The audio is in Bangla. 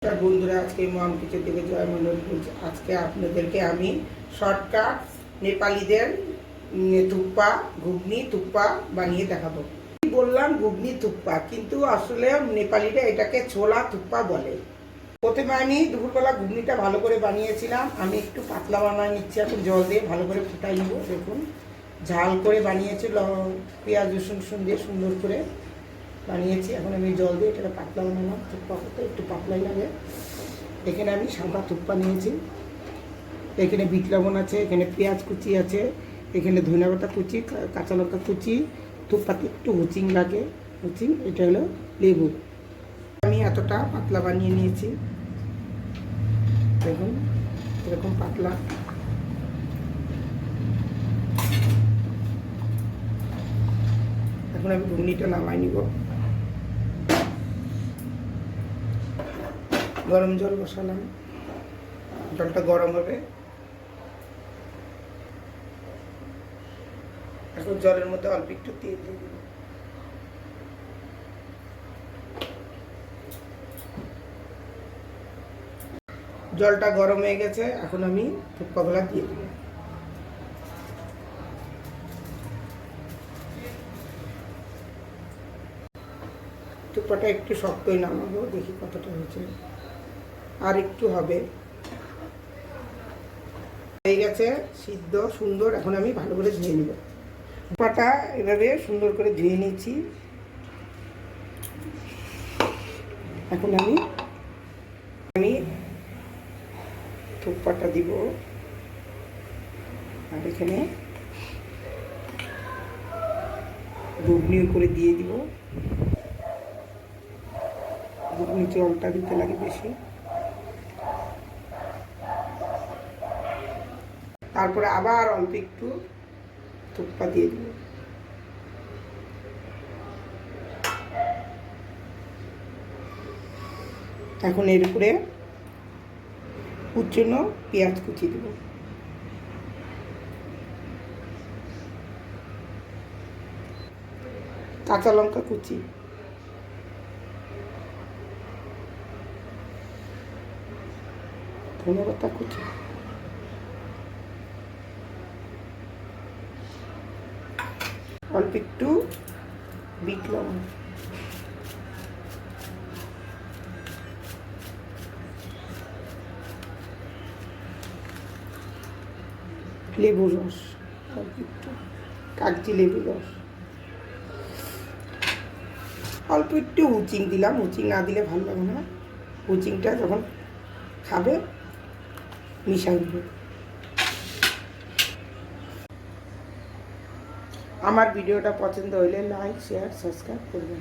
বন্ধুরা, আজকে মম কিচেন থেকে জয় মন্ডল বলছি। আজকে আপনাদেরকে আমি শর্টকাট নেপালিদের থুপ্পা ঘুগনি থুপ্পা বানিয়ে দেখাবো। বললাম ঘুগনি থুপ্পা, কিন্তু আসলে নেপালিরা এটাকে ছোলা থুপ্পা বলে। প্রথমে আমি দুপুরবেলা ঘুগনিটা ভালো করে বানিয়েছিলাম। আমি একটু পাতলা বানিয়ে নিচ্ছি, এখন জল দিয়ে ভালো করে ফুটাই নেবো। দেখুন, ঝাল করে বানিয়েছি, পেঁয়াজ রসুন দিয়ে সুন্দর করে বানিয়েছি। এখন আমি জল দিয়ে এটা পাতলা বানালাম। থুপ্পা করতে একটু পাতলাই লাগে। এখানে আমি সাদা থুপ্পা নিয়েছি। এখানে বিট লবণ আছে, এখানে পেঁয়াজ কুচি আছে, এখানে ধনিয়া পাতা কুচি, কাঁচা লঙ্কা কুচি। থুপ্পাতে একটু হুচিং লাগে, হুচিং। এটা হলো লেবু। আমি এতটা পাতলা বানিয়ে নিয়েছি, দেখুন এরকম পাতলা। এখন আমি ঘুগনিটা নামাই নিব। গরম জল বসালাম, জলটা গরম হবে। এখন জলের মধ্যে অল্প একটু তেল দিয়ে দেব। জলটা গরম হয়ে গেছে, এখন আমি থুপ্পাগুলা দিয়ে দেব। থুপ্পাটা একটু শক্তই নামাবো, দেখি কতটা হয়েছে। আর একটু হবে, হয়ে গেছে সিদ্ধ সুন্দর। এখন আমি ভালো করে ধুয়ে নেব। থুপ্পাটা এভাবে সুন্দর করে ধুয়ে নিচ্ছি। এখন আমি থুপ্পাটা দিব, আর এখানে ঘুগনি করে দিয়ে দিব। ঘুগনি জলটা দিতে লাগে বেশি। তারপরে আবার অল্প একটু থুপ্পা দিয়ে দিব। এখন এর উপরে কুচনো পেঁয়াজ কুচি দেব। কাঁচা লঙ্কা কুচি, ধনে পাতা কুচি, অল্প একটু বিট লবণ, লেবুর রস, অল্প একটু কাগজি লেবুর রস, অল্প একটু হুচিং দিলাম। হুচিং না দিলে ভালো লাগে না। হুচিংটা যখন খাবে মিশাই দেবে। আমার ভিডিওটা পছন্দ হলে লাইক শেয়ার সাবস্ক্রাইব করবেন।